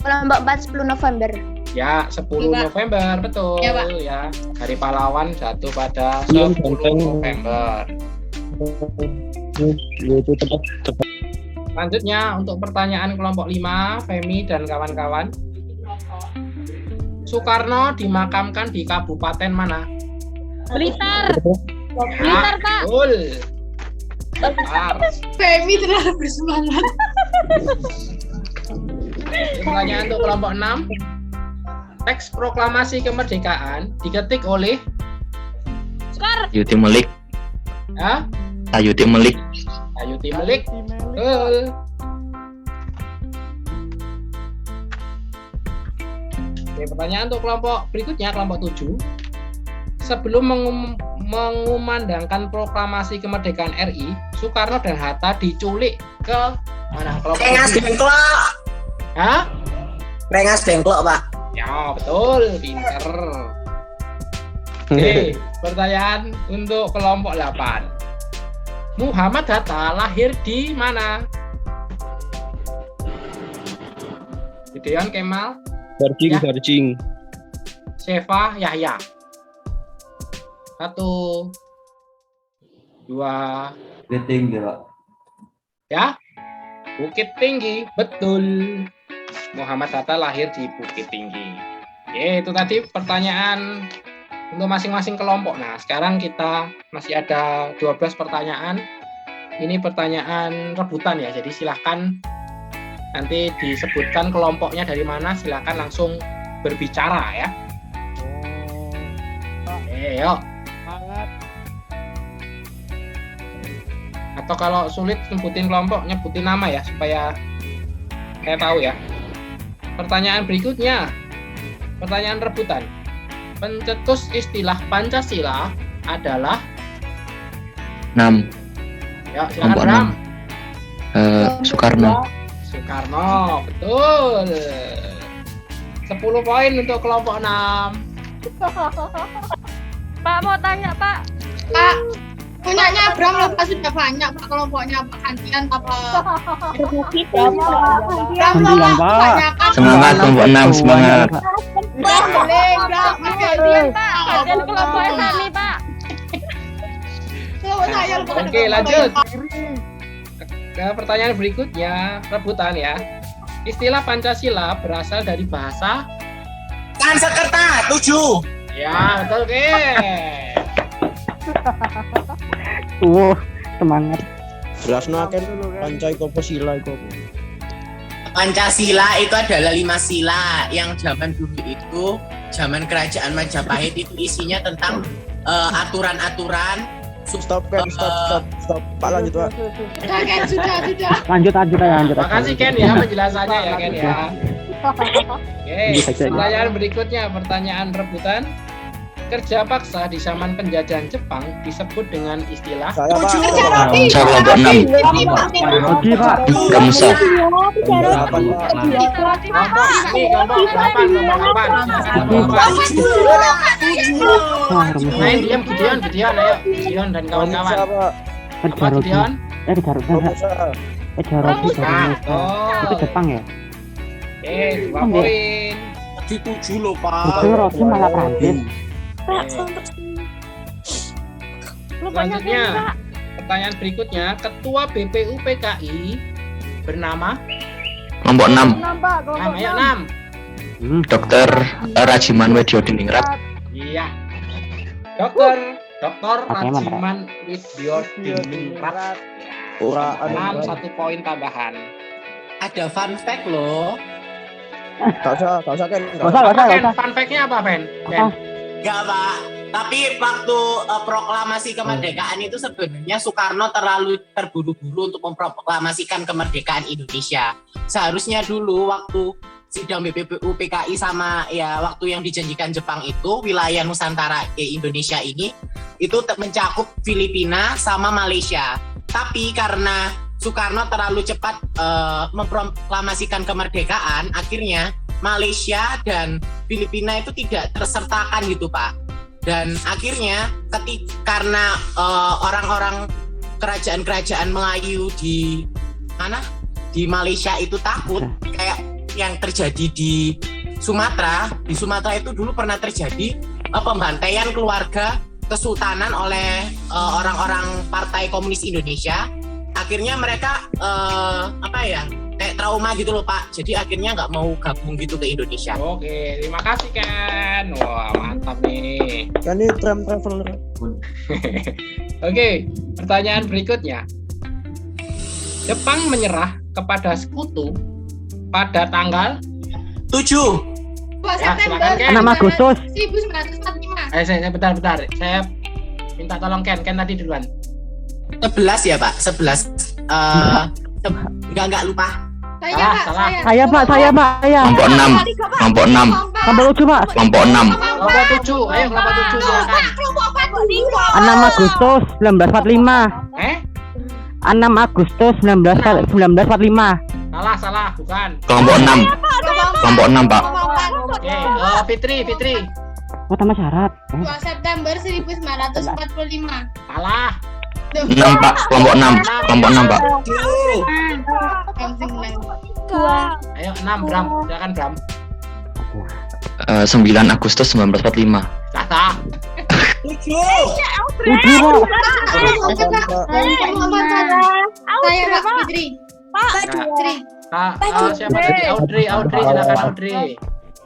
Kelompok 4 10 November. Ya, 10 Pak. November, betul Ya, Pak. ya. Hari Pahlawan jatuh pada 10 November. Itu tepat. Selanjutnya untuk pertanyaan kelompok 5, Femi dan kawan-kawan. Soekarno dimakamkan di kabupaten mana? Blitar. Ya, Pak. betul. Bentar. Femi terlalu bersemangat. Pertanyaan untuk kelompok 6. Teks proklamasi kemerdekaan diketik oleh Yuti Melik. ya, Yuti Melik. Ayuti Melik. Betul. Oke, pertanyaan untuk kelompok berikutnya, kelompok 7. Sebelum mengumandangkan proklamasi kemerdekaan RI, Soekarno dan Hatta diculik ke mana? Kelompok Rengas 7. Dengklok. Hah? Rengas Dengklok, Pak. Ya, betul, pinter. Oke, pertanyaan untuk kelompok 8. Muhammad Hatta lahir di mana? Gideon Kemal, Ya. Barjing. Syeva Yahya. 1, 2, Tinggi, Pak. ya. Bukit Tinggi, betul. Muhammad Hatta lahir di Bukit Tinggi. Oke, itu tadi pertanyaan untuk masing-masing kelompok. Nah, sekarang kita masih ada 12 pertanyaan. Ini pertanyaan rebutan ya, jadi silahkan nanti disebutkan kelompoknya dari mana, silahkan langsung berbicara ya. Yuk. Semangat. Atau kalau sulit nyebutin kelompok, nyebutin nama ya, supaya saya tahu ya. Pertanyaan berikutnya, pertanyaan rebutan. Pencetus istilah Pancasila adalah 6. ya, silakan Kelompok Bram. 6. Soekarno. Soekarno, betul. 10 poin untuk kelompok 6. Pak mau tanya Pak. Pak, punyanya Bram lo pasti sudah banyak Pak, kelompoknya Pak gantian apa? Bram lo Pak, kebanyakan. Semangat kelompok 6, semangat. Bram boleh, Bram Mas gantian Pak. Gantian kelompoknya Sani Pak. Kelompok saya lo Pak. Oke, lanjut. Ke pertanyaan berikutnya, rebutan ya. Istilah Pancasila berasal dari bahasa Sanskerta 7. ya, betul ke. Semangat. Belasno akan pancai kopo sila iku. Pancasila itu adalah 5 sila yang zaman dulu itu, zaman kerajaan Majapahit itu isinya tentang aturan-aturan. Stop. Pak lanjut, Pak. Sudah Ken, sudah. Lanjut. Makasih Ken ya penjelasannya ya Ken ya. Oke, pertanyaan berikutnya, pertanyaan rebutan. Kerja paksa di zaman penjajahan Jepang disebut dengan istilah Saya, Pak. Saya kelompok 6. Oke, Pak. Ramsa. ini kelompok 8. Main diam Gideon ayo Gideon dan kawan-kawan. Apa Gideon? Itu Jepang ya? Oke, 2 poin. 7 loh, Pak. malah Prancis. Selanjutnya, pertanyaan berikutnya, Ketua BPUPKI bernama Kelompok 6. Ayo 6. Dr. Rajiman Widyodiningrat. Iya. Dr. Rajiman Widyodiningrat. Ora 6, 1 poin tambahan. Ada fun fact loh. Gak usah kan. Ken, fun fact-nya apa, Ken? Enggak, Pak. Tapi waktu proklamasi kemerdekaan itu sebenarnya Soekarno terlalu terburu-buru untuk memproklamasikan kemerdekaan Indonesia. Seharusnya dulu waktu sidang BPUPKI sama ya waktu yang dijanjikan Jepang itu, wilayah Nusantara Indonesia ini itu mencakup Filipina sama Malaysia. Tapi karena Soekarno terlalu cepat memproklamasikan kemerdekaan, akhirnya Malaysia dan Filipina itu tidak tersertakan gitu, Pak. Dan akhirnya karena orang-orang kerajaan-kerajaan Melayu di Malaysia itu takut, kayak yang terjadi di Sumatera. Di Sumatera itu dulu pernah terjadi pembantaian keluarga kesultanan oleh orang-orang Partai Komunis Indonesia. Akhirnya mereka kayak trauma gitu loh Pak. Jadi akhirnya nggak mau gabung gitu ke Indonesia. Oke, terima kasih Ken. Wah, mantap nih. Kan ini traveler. Oke, pertanyaan berikutnya. Jepang menyerah kepada sekutu pada tanggal 7. 2 Ya, September silakan, Ken. 6 Agustus. 1945. saya bentar. Saya minta tolong Ken tadi duluan. 11 ya Pak, 11. Enggak lupa. Saya Pak, Salah. Saya Pak, saya. Kelompok 6. Kelompok 6. Kelompok 7 Pak. Kelompok 6. Kelompok 7, ayo kelompok 7 silakan. 6 Agustus 1945. 6 Agustus 1945. Salah, bukan. Kelompok 6. Kelompok 6 Pak. Oke, Fitri. Oh, tambah syarat. 2 September 1945. Salah. 6 Pak. Kelompok 6. Kelompok 6 Pak. Ayo 6 Bram, silakan Bram. 9 Agustus 1945. Salah. 7 Pak. Saya Pak Fitri. Fitri. Siapa tadi? Audrey, silakan Audrey.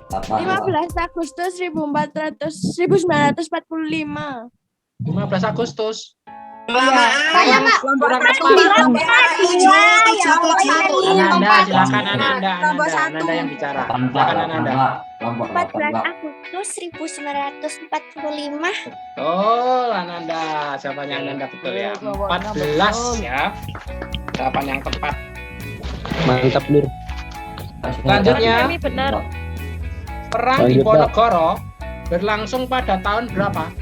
15 Agustus 1945. 15 Agustus. Saya Pak. Kurang tepat. Ananda yang bicara. Silakan Ananda. 14 Agustus 1945. Betul, Ananda. Jawabannya Ananda betul ya. 14 ya. Jawaban yang tepat. Mantap Lur. Selanjutnya, benar. Perang Diponegoro berlangsung pada tahun berapa?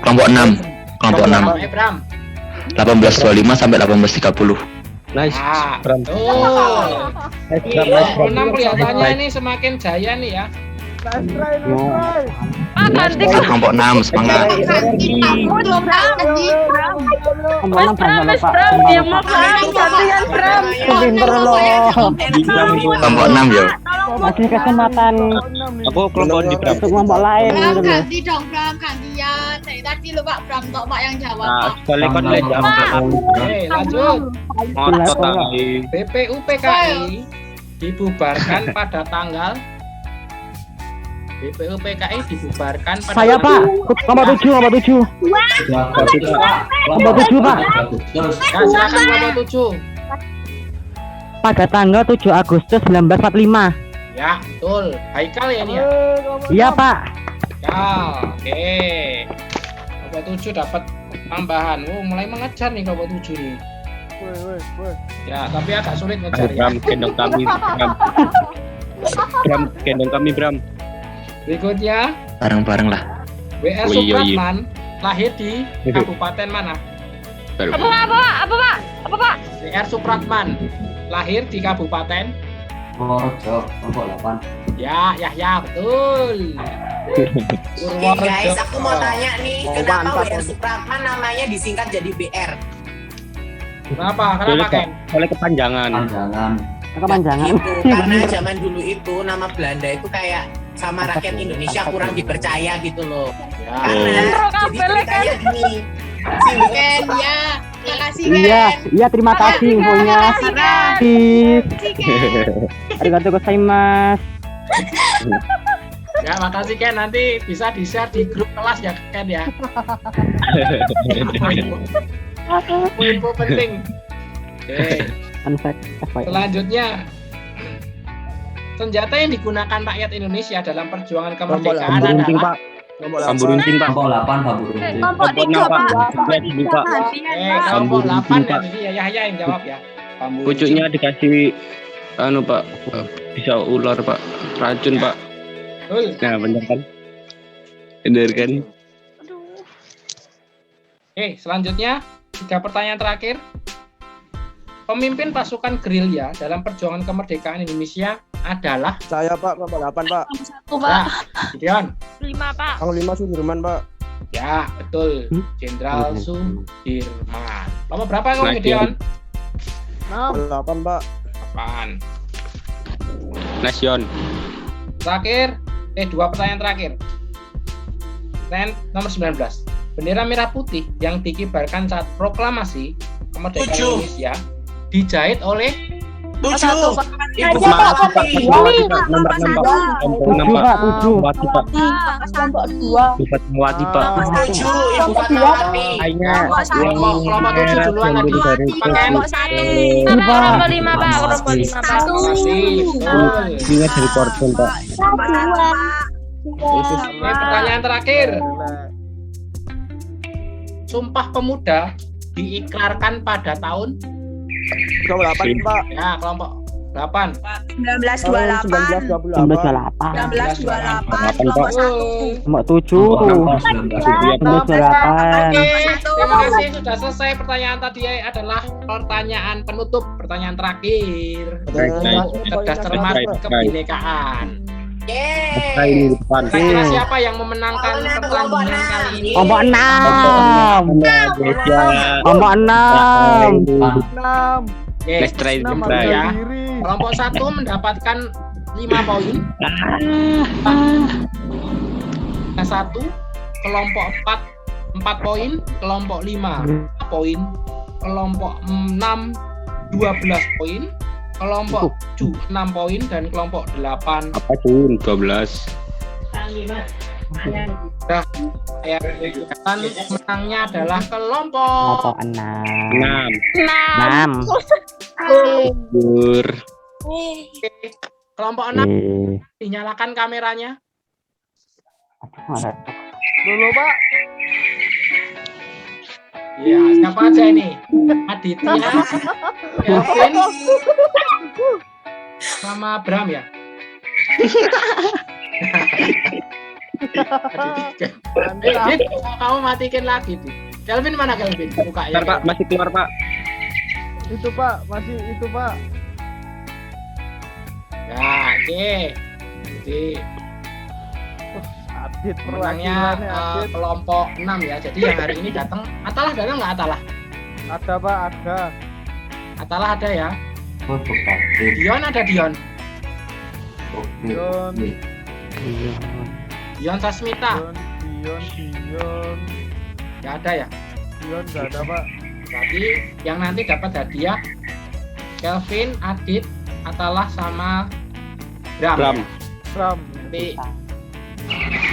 Kelompok 6. Kelompok 6. Bram. 1825 sampai 1830. Nice. Bram. Tuh. Nice Bram. 6 kelihatannya ini semakin jaya nih ya. Kelompok 6 semangat. Kelompok 6 Pak. Pinter loh. Kelompok 6 ya. Masih kesempatan Aku kelompok di Bram. untuk kelompok lain Bram, gitu loh. ganti dong Bram, gantian. Dari tadi lo Pak Bram tok Pak yang jawab. Nah, Pak. sekali kan le jawab. Oke, lanjut. Ngotot tadi. BPUPKI dibubarkan pada tanggal BPUPKI dibubarkan pada Saya Pak. Kelompok 7 Kelompok 7 Pak. Ya, silakan kelompok 7. Pada tanggal 7 Agustus 1945. Ya, betul. Haikal ya ini ya. Iya Pak. Haikal. Oke. Kelompok 7 dapat tambahan. Mulai mengejar nih kelompok 7 nih. Ya, tapi agak sulit ngejar ya. Bram, gendong kami Bram. Bram, gendong kami Bram. Berikutnya, Bareng-bareng lah. WR Oh, iya. Supratman lahir di kabupaten mana? Apa Pak? WR Supratman lahir di kabupaten Purworejo, kelompok 8. Ya, betul. Guys, aku mau tanya nih, kenapa WR Supratman namanya disingkat jadi BR? Kenapa Ken? Oleh kepanjangan. Kepanjangan. Itu karena zaman dulu itu nama Belanda itu kayak sama rakyat Indonesia kurang dipercaya gitu loh. Ya. Karena jadi ceritanya gini. Ken, ya. Makasih Ken. Iya terima kasih infonya. Arigatou gozaimasu. Ya, makasih Ken. Nanti bisa di-share di grup kelas ya Ken ya. Info penting. Oke. Selanjutnya, senjata yang digunakan rakyat Indonesia dalam perjuangan kemerdekaan adalah Bambu runcing Pak. Kelompok 8 bambu runcing. Kelompok 3 Pak. Pak. kelompok 8 Pak. ya Yahya yang jawab ya. Bambu Pucuknya dikasih Pak, bisa ular Pak, racun Pak. Betul. Nah, benar kan? Benar kan? Oke, selanjutnya 3 pertanyaan terakhir. Pemimpin pasukan gerilya dalam perjuangan kemerdekaan Indonesia adalah Saya Pak, kelompok 8 Pak. 1 Pak. Gideon. 5 Pak. Yang 5 Sudirman Pak. Ya, betul. Jenderal Sudirman. Nomor berapa kamu Nah, Gideon? 8 Pak. 8. Nasion. Terakhir, 2 pertanyaan terakhir. Nomor 19. bendera merah putih yang dikibarkan saat proklamasi kemerdekaan Tujuh. Indonesia dijahit oleh 7. Aja, Ibu Pak. Mawati. Nomor 6 Pak. Nomor 6 Pak. Mawati Pak. Kelompok 2. Bupati Mawati Pak. 7 Ibu Fatmawati. Kayaknya kelompok 7 duluan tadi. Pakai Kelompok 5 Pak, kelompok 5 Pak. masih. ini dari korban Pak. Oke, pertanyaan terakhir. Sumpah Pemuda diikrarkan pada tahun 28 Pak. ya kelompok 8. 1928. 1928. 1928. Kelompok 1. Kelompok 7. Kelompok 1928. Oke, terima kasih sudah selesai pertanyaan tadi adalah pertanyaan penutup, pertanyaan terakhir. Cerdas cermat kebinekaan. Nah, ini di depan. Kira-kira siapa yang memenangkan pertandingan kali ini? Kelompok 6. Kelompok 6. Oke, ya. Kelompok 1 mendapatkan 5 poin. Kelompok 1, kelompok 4 poin, kelompok 5 poin, kelompok 6 12 poin, kelompok 7 6 poin dan kelompok 8 Apa tuh 12? ya. Dan menangnya adalah kelompok 6. 6. 6. Jujur. kelompok 6 dinyalakan kameranya. Dulu Pak. Ya, siapa aja ini? Aditya, Kelvin, sama Bram ya? Adit, kamu matikan lagi tuh. Kelvin mana Kelvin? Buka ya. Bentar Pak, masih keluar Pak. Itu Pak, masih itu Pak. Ya, oke. Jadi Adit pemenangnya perwakilannya Adit. kelompok 6 ya. Jadi yang hari ini datang, Atalah datang nggak Atalah? Ada Pak, ada. Atalah ada ya. Untuk takdir. Dion ada Dion. Dion. Dion Sasmita. Dion. Nggak ada ya. Dion nggak ada Pak. Berarti yang nanti dapat hadiah Kelvin, Adit, Atalah sama Bram. Bram. Bram. Nanti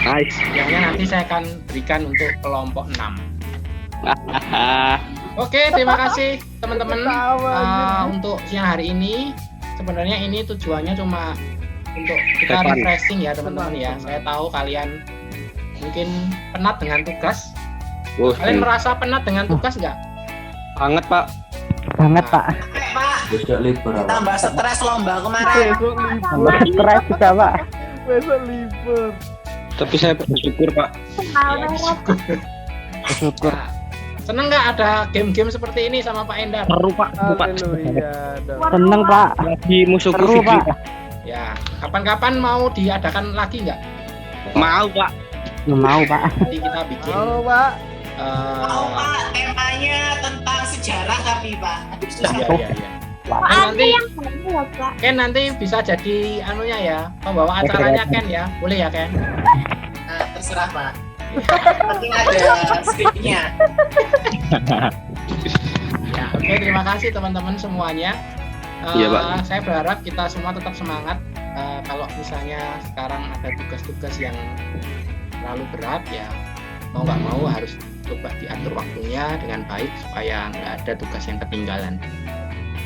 Nice. hadiahnya nanti saya akan berikan untuk kelompok 6. Oke, terima kasih teman-teman untuk siang hari ini. Sebenarnya ini tujuannya cuma untuk kita Depan. refreshing ya teman-teman ya. Saya tahu kalian mungkin penat dengan tugas. Oh, Kalian merasa penat dengan tugas nggak? banget Pak. Banget Pak. Pak, Besok libur apa? tambah stres lomba kemarin. Besok libur. Stres juga Pak. Besok libur. Tapi saya bersyukur Pak. Bersyukur. Nah, seneng nggak ada game-game seperti ini sama Pak Endar? Seru Pak. Seru, Pak. Haleluya. Seneng Pak. Lagi musuhku Seru video. Pak. Ya, kapan-kapan mau diadakan lagi nggak? Mau Pak. Mau Pak. Nanti kita bikin. Mau Pak. Mau Pak, temanya tentang sejarah tapi Pak. Iya. Ken nanti bisa jadi anunya ya, pembawa acaranya Ken ya, boleh ya Ken? Nah, terserah Pak. Penting ada skripnya. Ya, oke, terima kasih teman-teman semuanya. Iya, Pak. Saya berharap kita semua tetap semangat. Kalau misalnya sekarang ada tugas-tugas yang terlalu berat ya, mau nggak mau harus coba diatur waktunya dengan baik supaya nggak ada tugas yang ketinggalan.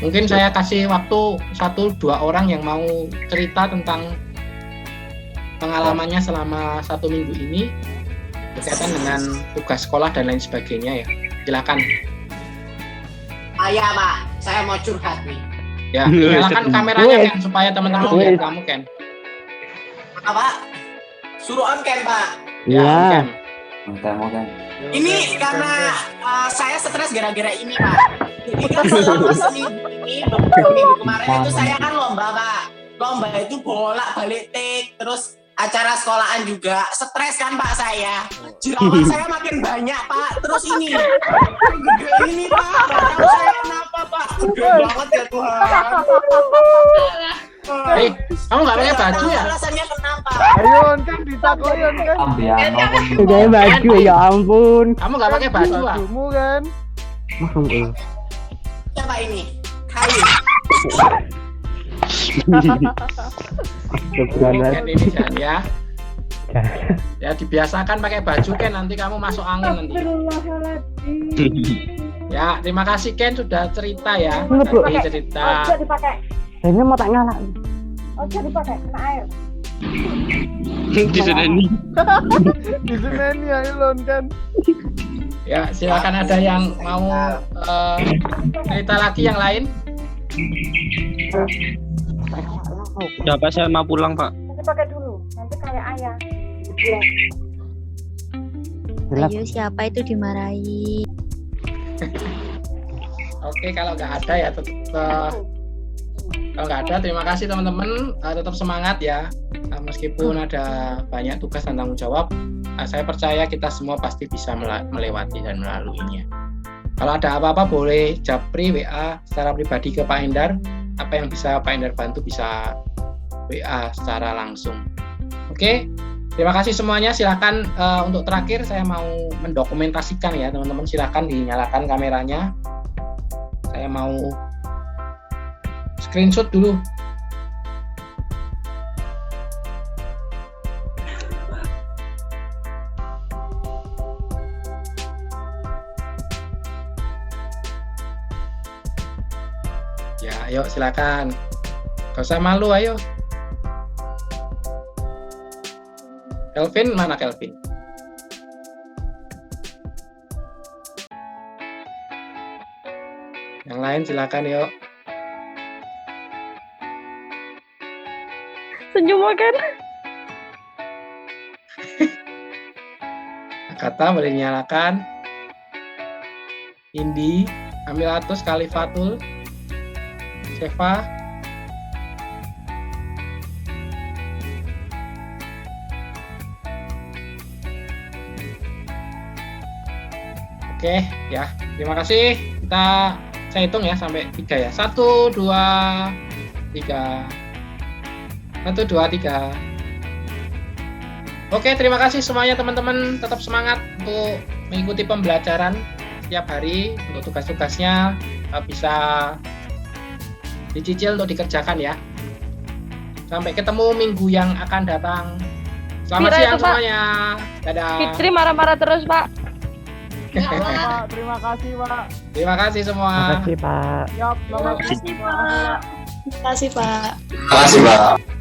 Mungkin saya kasih waktu 1-2 orang yang mau cerita tentang pengalamannya selama 1 minggu ini berkaitan dengan tugas sekolah dan lain sebagainya ya. Silakan. Iya Pak, saya mau curhat nih. Ya, nyalakan kameranya Ken supaya teman-teman lihat kamu Ken. Apa? Suruh on cam Pak. Ya, on cam. Mau kan? Ini karena saya stres gara-gara ini Pak. Jadi kan selama seminggu ini, beberapa minggu kemarin itu saya kan lomba Pak. Lomba itu bolak balik tik, terus acara sekolahan juga. Stres kan Pak saya. Jerawat saya makin banyak Pak. Terus ini Pak. Gak tahu saya kenapa Pak. Gede banget ya Tuhan. Kamu nggak pakai baju ya? Alasannya kenapa? Ayo kan ditakoyon kan. Ambiano Kayak baju ya ampun. Kamu nggak pakai baju ah? Bajumu kan. Coba ini. Kayu. Ken ini Jan ya. Ya dibiasakan pakai baju Ken, nanti kamu masuk angin nanti. Ya, terima kasih Ken sudah cerita ya. Tadi cerita. Ini mau tak nyala. Diseneni. Diseneni ya Ilon kan. Ya, silakan ada yang mau cerita lagi yang lain. Ya Pak, saya mau pulang Pak. Ayo siapa itu dimarahi? Oke, kalau nggak ada ya kalau nggak ada, terima kasih teman-teman. Tetap semangat ya. Meskipun ada banyak tugas dan tanggung jawab, saya percaya kita semua pasti bisa melewati dan melaluinya. Kalau ada apa-apa boleh japri WA secara pribadi ke Pak Endar. Apa yang bisa Pak Endar bantu bisa WA secara langsung. Oke, terima kasih semuanya. Silahkan untuk terakhir saya mau mendokumentasikan ya teman-teman. Silahkan dinyalakan kameranya. Saya mau screenshot dulu. Ya, ayo silakan. Gak usah malu, ayo. Kelvin, mana Kelvin? Yang lain silakan yuk. Senyum kan? Kata boleh dinyalakan. Indi, Amilatus, Kalifatul, Seva. Oke, ya. Terima kasih. Saya hitung ya sampai 3 ya. 1, 2, 3. 1, 2, 3. Oke, terima kasih semuanya teman-teman. Tetap semangat untuk mengikuti pembelajaran setiap hari. Untuk tugas-tugasnya bisa dicicil untuk dikerjakan ya. Sampai ketemu minggu yang akan datang. Selamat siang semuanya. Dadah. Fitri marah-marah terus Pak. Pak, terima kasih Pak. Terima kasih semua. Makasih Pak. Siap, selamat Terima kasih Pak. Terima kasih Pak.